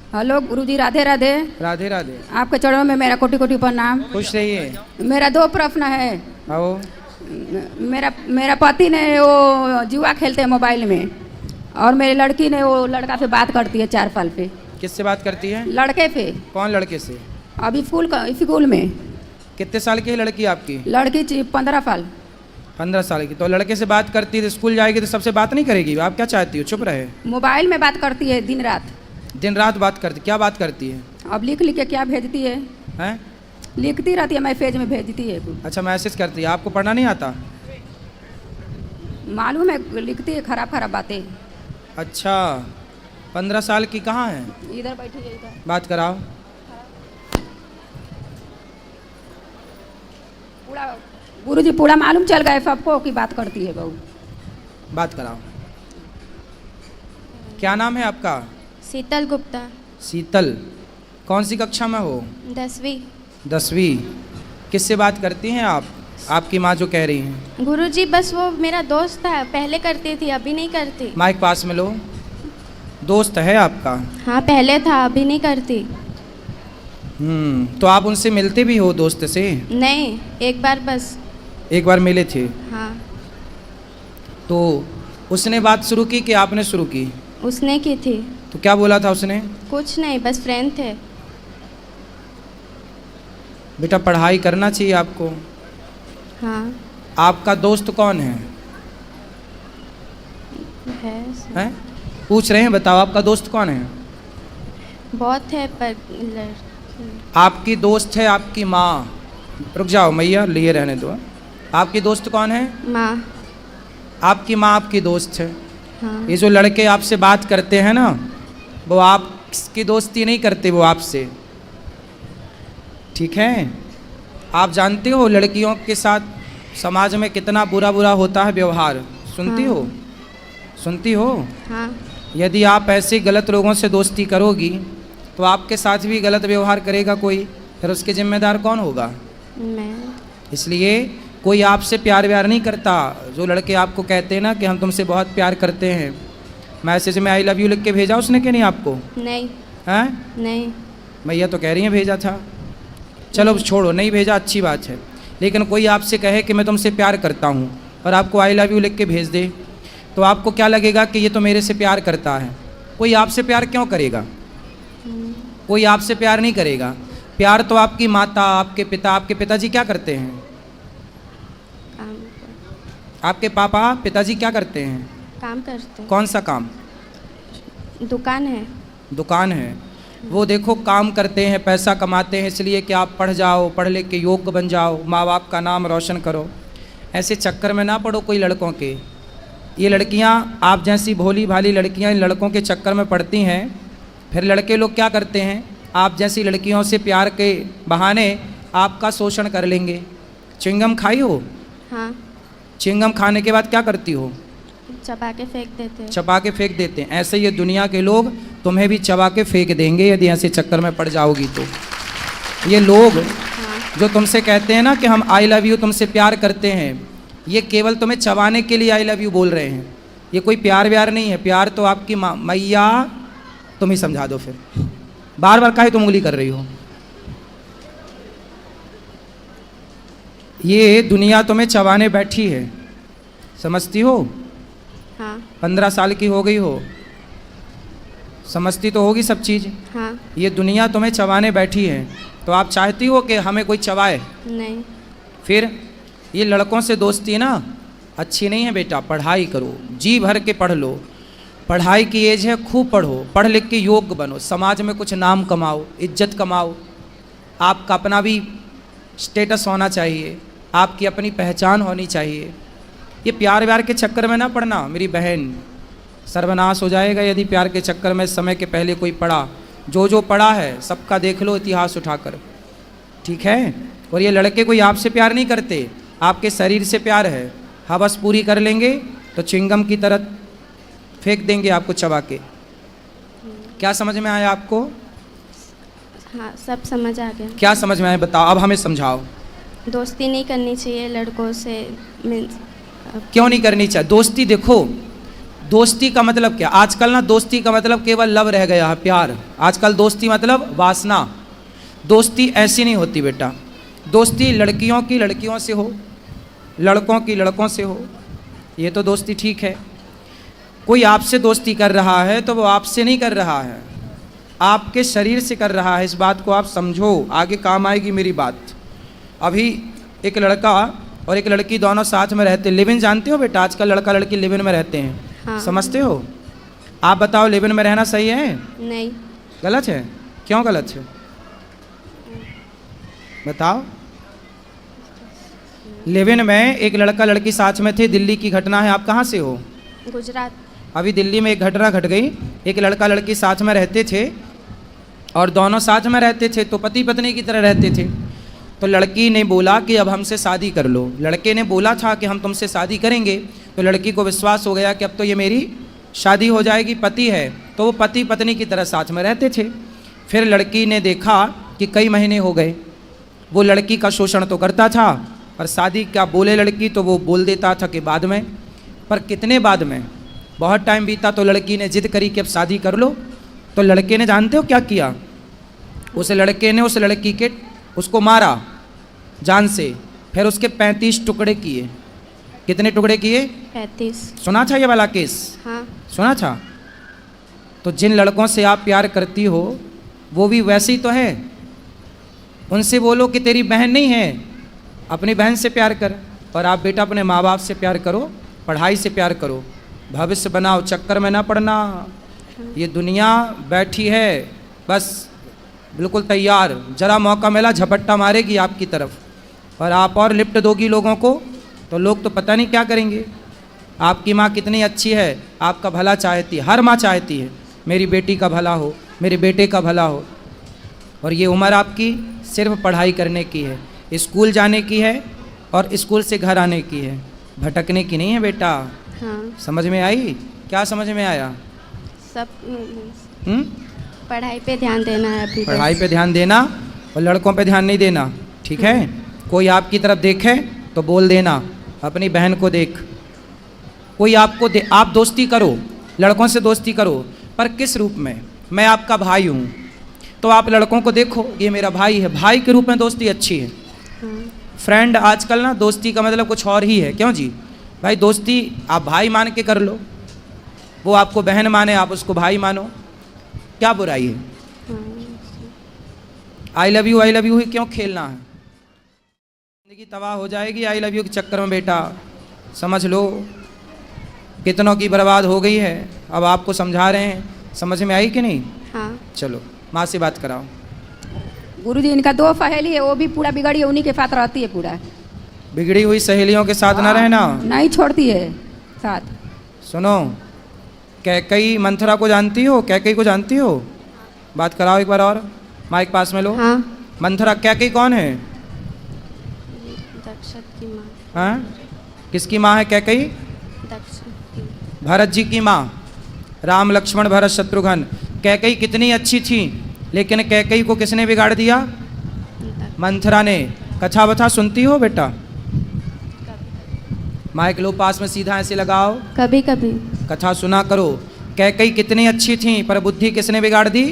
Hello गुरुजी, राधे राधे। राधे राधे। आपके चरणों में मेरा कोटि कोटि प्रणाम। खुश रहिए। मेरा 2 प्रश्न है। आओ। मेरा पति ने वो जुआ खेलते हैं मोबाइल में, और मेरी लड़की ने वो लड़का से बात करती है 4 साल पे। किससे बात करती है? लड़के पे। कौन लड़के से? अभी स्कूल में। कितने साल की है लड़की आपकी? लड़की 15 साल। 15 साल की। तो लड़के से बात करती है तो स्कूल जाएगी तो सबसे बात नहीं करेगी? आप क्या चाहती हो, चुप रहे? मोबाइल में बात करती है दिन रात। दिन रात बात करती? क्या बात करती है? अब लिख के क्या भेजती है? हैं? लिखती रहती है, मैसेज में भेजती है। अच्छा, मैसेज करती है। आपको पढ़ना नहीं आता? मालूम है, लिखती है खराब खराब बातें। अच्छा, 15 साल की। कहाँ है? इधर बैठी है, इधर। बात कराओ। पूरा गुरुजी पूरा मालूम चल गया सबको कि बात करती है बहू। बात कराओ। क्या नाम है आपका? शीतल गुप्ता। शीतल। कौन सी कक्षा में हो? 10वीं। 10वीं। किससे बात करती हैं आप? आपकी माँ जो कह रही हैं। गुरुजी बस वो मेरा दोस्त था, पहले करती थी, अभी नहीं करती। माइक पास में लो। दोस्त है आपका? हाँ, पहले था, अभी नहीं करती। तो आप उनसे मिलते भी हो दोस्त से? नहीं, एक बार बस। एक बार मिले थे? हाँ। तो उसने बात शुरू की कि आपने शुरू की? उसने की थी। तो क्या बोला था उसने? कुछ नहीं, बस फ्रेंड थे। बेटा, पढ़ाई करना चाहिए आपको। हाँ। आपका दोस्त कौन है? हैं? पूछ रहे हैं, बताओ आपका दोस्त कौन है? बहुत है पर आपकी दोस्त है आपकी माँ। रुक जाओ मैया, लिए रहने दो। आपकी दोस्त कौन है? माँ। आपकी माँ आपकी दोस्त है। हाँ। ये जो लड़के आपसे बात करते हैं ना, वो आपकी दोस्ती नहीं करते, वो आपसे। ठीक है? आप जानते हो लड़कियों के साथ समाज में कितना बुरा बुरा होता है व्यवहार। सुनती हाँ। हो? सुनती हो? हाँ। यदि आप ऐसे गलत लोगों से दोस्ती करोगी तो आपके साथ भी गलत व्यवहार करेगा कोई, फिर उसके जिम्मेदार कौन होगा? मैं। इसलिए कोई आपसे प्यार व्यार नहीं करता। जो लड़के आपको कहते हैं ना कि हम तुमसे बहुत प्यार करते हैं, मैसेज में आई लव यू लिख के भेजा उसने कि नहीं आपको? नहीं। हैं? नहीं। मैया तो कह रही हैं भेजा था। चलो छोड़ो, नहीं भेजा, अच्छी बात है। लेकिन कोई आपसे कहे कि मैं तुमसे प्यार करता हूँ और आपको आई लव यू लिख के भेज दे, तो आपको क्या लगेगा कि ये तो मेरे से प्यार करता है। कोई आपसे प्यार क्यों करेगा? कोई आपसे प्यार नहीं करेगा। प्यार तो आपकी माता, आपके पिता। आपके पिताजी क्या करते हैं? काम आपके पापा पिताजी क्या करते हैं? काम करते। कौन सा काम? दुकान है। दुकान है। वो देखो काम करते हैं, पैसा कमाते हैं इसलिए कि आप पढ़ जाओ, पढ़ लिख के योग्य बन जाओ, माँ बाप का नाम रोशन करो। ऐसे चक्कर में ना पड़ो कोई लड़कों के। ये लड़कियाँ, आप जैसी भोली भाली लड़कियाँ इन लड़कों के चक्कर में पड़ती हैं। फिर लड़के लोग क्या करते हैं, आप जैसी लड़कियों से प्यार के बहाने आपका शोषण कर लेंगे। च्युइंगम खाई हो? हाँ। च्युइंगम खाने के बाद क्या करती हो? चबा के फेंक देते हैं। चबा के फेंक देते हैं। ऐसे ये दुनिया के लोग तुम्हें भी चबा के फेंक देंगे यदि ऐसे चक्कर में पड़ जाओगी तो। ये लोग जो तुमसे कहते हैं ना कि हम आई लव यू तुमसे प्यार करते हैं, ये केवल तुम्हें चबाने के लिए आई लव यू बोल रहे हैं। ये कोई प्यार व्यार नहीं है। प्यार तो आपकी मैया, तुम ही समझा दो। फिर बार बार काहे तुम उंगली कर रही हो? ये दुनिया तुम्हें चबाने बैठी है, समझती हो? हाँ। 15 साल की हो गई हो, समझती तो होगी सब चीज़। हाँ। ये दुनिया तुम्हें चबाने बैठी है, तो आप चाहती हो कि हमें कोई चबाए? नहीं। फिर ये लड़कों से दोस्ती ना अच्छी नहीं है बेटा। पढ़ाई करो, जी भर के पढ़ लो। पढ़ाई की एज है, खूब पढ़ो, पढ़ लिख के योग्य बनो, समाज में कुछ नाम कमाओ, इज्जत कमाओ। आपका अपना भी स्टेटस होना चाहिए, आपकी अपनी पहचान होनी चाहिए। ये प्यार व्यार के चक्कर में ना पड़ना मेरी बहन, सर्वनाश हो जाएगा यदि प्यार के चक्कर में समय के पहले कोई पड़ा। जो पड़ा है सबका देख लो इतिहास उठाकर, ठीक है? और ये लड़के कोई आपसे प्यार नहीं करते, आपके शरीर से प्यार है। हवस पूरी कर लेंगे तो च्युइंगम की तरह फेंक देंगे आपको चबा के। क्या समझ में आया आपको? हाँ, सब समझ आ गया। क्या समझ में आया बताओ, अब हमें समझाओ। दोस्ती नहीं करनी चाहिए लड़कों से। मीन्स क्यों नहीं करनी चाहिए दोस्ती? देखो, दोस्ती का मतलब क्या? आजकल ना दोस्ती का मतलब केवल लव रह गया है, प्यार। आजकल दोस्ती मतलब वासना। दोस्ती ऐसी नहीं होती बेटा। दोस्ती लड़कियों की लड़कियों से हो, लड़कों की लड़कों से हो, ये तो दोस्ती ठीक है। कोई आपसे दोस्ती कर रहा है तो वो आपसे नहीं कर रहा है, आपके शरीर से कर रहा है। इस बात को आप समझो, आगे काम आएगी मेरी बात। अभी एक लड़का और एक लड़की दोनों साथ में रहते, लिव इन जानते हो बेटा? आजकल लड़का लड़की लिव इन में रहते हैं। हाँ। समझते हो? आप बताओ, लिव इन में रहना सही है? नहीं। गलत है? क्यों गलत है बताओ। लिव इन में एक लड़का लड़की साथ में थे, दिल्ली की घटना है। आप कहाँ से हो? गुजरात। अभी दिल्ली में एक घटना घट गई। एक लड़का लड़की साथ में रहते थे और दोनों साथ में रहते थे तो पति पत्नी की तरह रहते थे। तो लड़की ने बोला कि अब हमसे शादी कर लो। लड़के ने बोला था कि हम तुमसे शादी करेंगे। तो लड़की को विश्वास हो गया कि अब तो ये मेरी शादी हो जाएगी, पति है। तो वो पति पत्नी की तरह साथ में रहते थे। फिर लड़की ने देखा कि कई महीने हो गए, वो लड़की का शोषण तो करता था और शादी क्या बोले लड़की तो वो बोल देता था कि बाद में। पर कितने बाद में? बहुत टाइम बीता तो लड़की ने जिद करी कि अब शादी कर लो। तो लड़के ने जानते हो क्या किया? उस लड़के ने उस लड़की के उसको मारा जान से, फिर उसके 35 टुकड़े किए। कितने टुकड़े किए? 35। सुना था ये वाला केस? हाँ। सुना था? तो जिन लड़कों से आप प्यार करती हो वो भी वैसे ही तो है। उनसे बोलो कि तेरी बहन नहीं है, अपनी बहन से प्यार कर। और आप बेटा अपने माँ बाप से प्यार करो, पढ़ाई से प्यार करो, भविष्य बनाओ, चक्कर में ना पड़ना। ये दुनिया बैठी है बस बिल्कुल तैयार, जरा मौका मिला झपट्टा मारेगी आपकी तरफ। और आप और लिफ्ट दोगी लोगों को तो लोग तो पता नहीं क्या करेंगे। आपकी माँ कितनी अच्छी है, आपका भला चाहती है, हर माँ चाहती है मेरी बेटी का भला हो, मेरे बेटे का भला हो। और ये उम्र आपकी सिर्फ पढ़ाई करने की है, स्कूल जाने की है और स्कूल से घर आने की है, भटकने की नहीं है बेटा। हाँ। समझ में आई? क्या समझ में आया? सब हुँ? पढ़ाई पे ध्यान देना है अभी। पढ़ाई पे ध्यान देना और लड़कों पे ध्यान नहीं देना, ठीक है? कोई आपकी तरफ देखे तो बोल देना, अपनी बहन को देख। कोई आपको आप दोस्ती करो, लड़कों से दोस्ती करो, पर किस रूप में? मैं आपका भाई हूँ तो आप लड़कों को देखो ये मेरा भाई है, भाई के रूप में दोस्ती अच्छी है। हाँ। फ्रेंड आजकल ना दोस्ती का मतलब कुछ और ही है। क्यों जी? भाई दोस्ती आप भाई मान के कर लो, वो आपको बहन माने आप उसको भाई मानो, क्या बुराई है? हाँ। आई लव यू ही क्यों खेलना है? जिंदगी तबाह हो जाएगी आई लव यू के चक्कर में बेटा, समझ लो। कितनों की बर्बाद हो गई है, अब आपको समझा रहे हैं। समझ में आई कि नहीं? हाँ। चलो माँ से बात कराओ। गुरुजी इनका 2 सहेली है, वो भी पूरा बिगड़ी है, उन्हीं के साथ रहती है पूरा। बिगड़ी हुई सहेलियों के साथ ना रहना। नहीं छोड़ती है साथ। सुनो, कैकई मंथरा को जानती हो? कैकई को जानती हो? बात कराओ एक बार और, माइक पास में लो। हाँ। मंथरा कैकई कौन है? दक्षत की माँ। हाँ, किसकी माँ है कैकई? दक्षत की। भरत जी की माँ, राम लक्ष्मण भरत शत्रुघ्न। कैकई कितनी अच्छी थी, लेकिन कैकई को किसने बिगाड़ दिया? मंथरा ने। कथा वथा सुनती हो बेटा? माइक लो पास में, सीधा ऐसे लगाओ। कभी कभी। कथा सुना करो। कैकई कितनी अच्छी थी पर बुद्धि किसने बिगाड़ दी?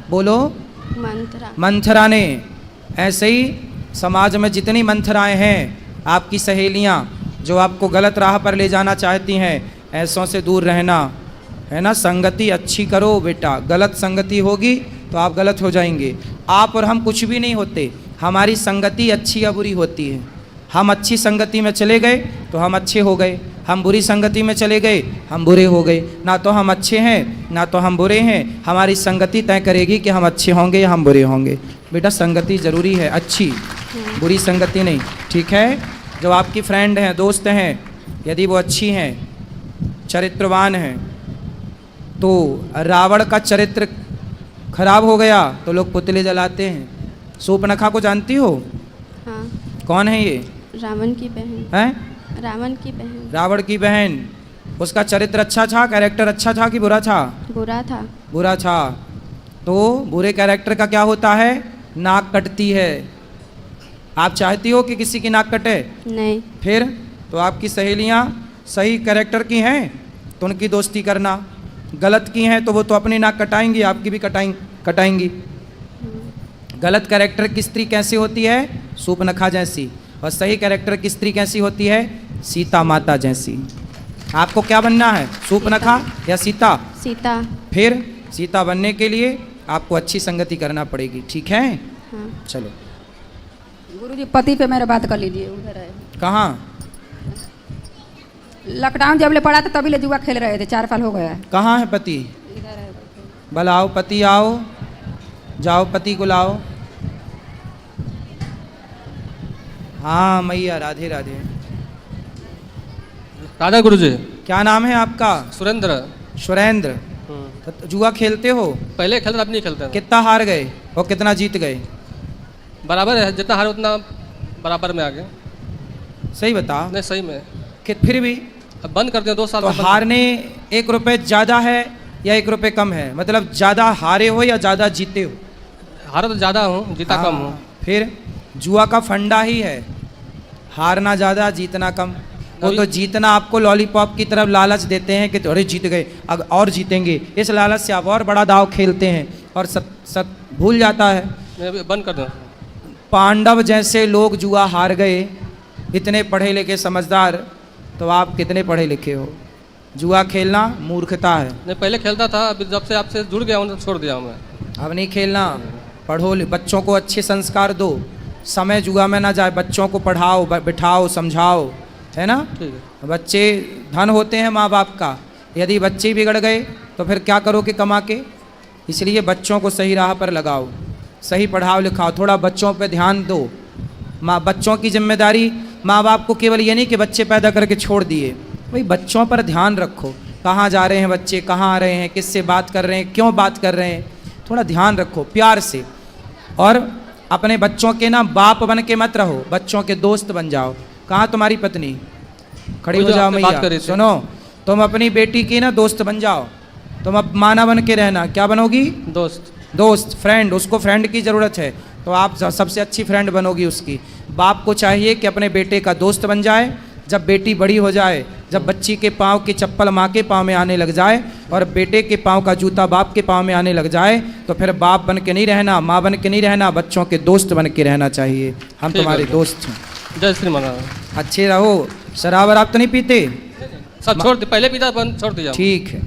बोलो। मंत्रा। मंथरा ने। ऐसे ही समाज में जितनी मंथराएं हैं, आपकी सहेलियां जो आपको गलत राह पर ले जाना चाहती हैं, ऐसों से दूर रहना, है ना? संगति अच्छी करो बेटा, गलत संगति होगी तो आप गलत हो जाएंगे। आप और हम कुछ भी नहीं होते, हमारी संगति अच्छी या बुरी होती है। हम अच्छी संगति में चले गए तो हम अच्छे हो गए, हम बुरी संगति में चले गए हम बुरे हो गए। ना तो हम अच्छे हैं ना तो हम बुरे हैं, हमारी संगति तय करेगी कि हम अच्छे होंगे या हम बुरे होंगे। बेटा संगति ज़रूरी है, अच्छी, बुरी संगति नहीं, ठीक है? जो आपकी फ्रेंड हैं, दोस्त हैं, यदि वो अच्छी हैं, चरित्रवान हैं, तो रावण का चरित्र खराब हो गया तो लोग पुतले जलाते हैं। सूर्पनखा को जानती हो? हाँ। कौन है ये? रावण की बहन। हैं? रावण की बहन। रावण की बहन। उसका चरित्र अच्छा था, कैरेक्टर अच्छा था कि बुरा था? बुरा था। बुरा था। तो बुरे कैरेक्टर का क्या होता है? नाक कटती है। आप चाहती हो कि किसी की नाक कटे? नहीं। फिर तो आपकी सहेलियां सही कैरेक्टर की हैं तो उनकी दोस्ती करना। गलत की हैं तो वो तो अपनी नाक कटाएंगी, आपकी भी कटाएंगी। गलत कैरेक्टर की स्त्री कैसी होती है? सूपनखा जैसी। और सही कैरेक्टर की स्त्री कैसी होती है? सीता माता जैसी। आपको क्या बनना है, सूपनखा या सीता? सीता। फिर सीता बनने के लिए आपको अच्छी संगति करना पड़ेगी, ठीक है? हाँ। चलो। गुरुजी पति पे मेरा बात कर लीजिए, उधर है। कहाँ? लॉकडाउन जब ले पड़ा था तभी ले जुआ खेल रहे थे, 4 साल हो गया। कहाँ है पति? इधर है। बुलाओ पति, आओ, जाओ पति को लाओ। हाँ मैया, राधे राधे। राधा गुरुजी। क्या नाम है आपका? सुरेंद्र। सुरेंद्र। तो जुआ खेलते हो? पहले खेलते, अब नहीं खेलते हैं। कितना हार गए और कितना जीत गए? बराबर है, जितना हारे उतना बराबर में आ गए। सही बता। नहीं सही में। कि फिर भी अब बंद कर दिया 2 साल तो में बंद। हारने 1 रुपये ज़्यादा है या 1 रुपये कम है? मतलब ज़्यादा हारे हो या ज़्यादा जीते हो? हारा तो ज़्यादा हूँ, जीता हाँ, कम हूँ। फिर जुआ का फंडा ही है हारना ज़्यादा जीतना कम। वो तो जीतना आपको लॉलीपॉप की तरफ लालच देते हैं कि अरे जीत गए अब और जीतेंगे, इस लालच से आप और बड़ा दाव खेलते हैं और सब भूल जाता है। मैं अभी बंद कर दूँ। पांडव जैसे लोग जुआ हार गए, इतने पढ़े लिखे समझदार, तो आप कितने पढ़े लिखे हो? जुआ खेलना मूर्खता है। नहीं पहले खेलता था, अभी जब से आपसे जुड़ गया हूँ छोड़ दिया हूँ मैं। अब नहीं खेलना। पढ़ो, बच्चों को अच्छे संस्कार दो, समय जुआ में ना जाए, बच्चों को पढ़ाओ, बिठाओ, समझाओ, है ना? ठीक है। बच्चे धन होते हैं माँ बाप का, यदि बच्चे बिगड़ गए तो फिर क्या करोगे कमा के? इसलिए बच्चों को सही राह पर लगाओ, सही पढ़ाओ लिखाओ, थोड़ा बच्चों पे ध्यान दो। बच्चों की जिम्मेदारी माँ बाप को केवल ये नहीं कि बच्चे पैदा करके छोड़ दिए, भाई बच्चों पर ध्यान रखो। कहाँ जा रहे हैं बच्चे, कहाँ आ रहे हैं, किससे बात कर रहे हैं, क्यों बात कर रहे हैं, थोड़ा ध्यान रखो प्यार से। और अपने बच्चों के ना बाप बन के मत रहो, बच्चों के दोस्त बन जाओ। कहाँ तुम्हारी पत्नी? खड़ी हो जाओ मैया, सुनो, तुम अपनी बेटी की ना दोस्त बन जाओ। तुम अब माना बन के रहना। क्या बनोगी? दोस्त, फ्रेंड। उसको फ्रेंड की ज़रूरत है तो आप सबसे अच्छी फ्रेंड बनोगी उसकी। बाप को चाहिए कि अपने बेटे का दोस्त बन जाए। जब बेटी बड़ी हो जाए, जब बच्ची के पाँव की चप्पल माँ के पाँव में आने लग जाए और बेटे के पाँव का जूता बाप के पाँव में आने लग जाए, तो फिर बाप बन के नहीं रहना, माँ बन के नहीं रहना, बच्चों के दोस्त बन के रहना चाहिए। हम तुम्हारे दोस्त हैं। जय श्री महाराज। अच्छे रहो। शराब वराब तो नहीं पीते? सब छोड़ दिया, पहले पीता, बंद छोड़ दिया। ठीक है।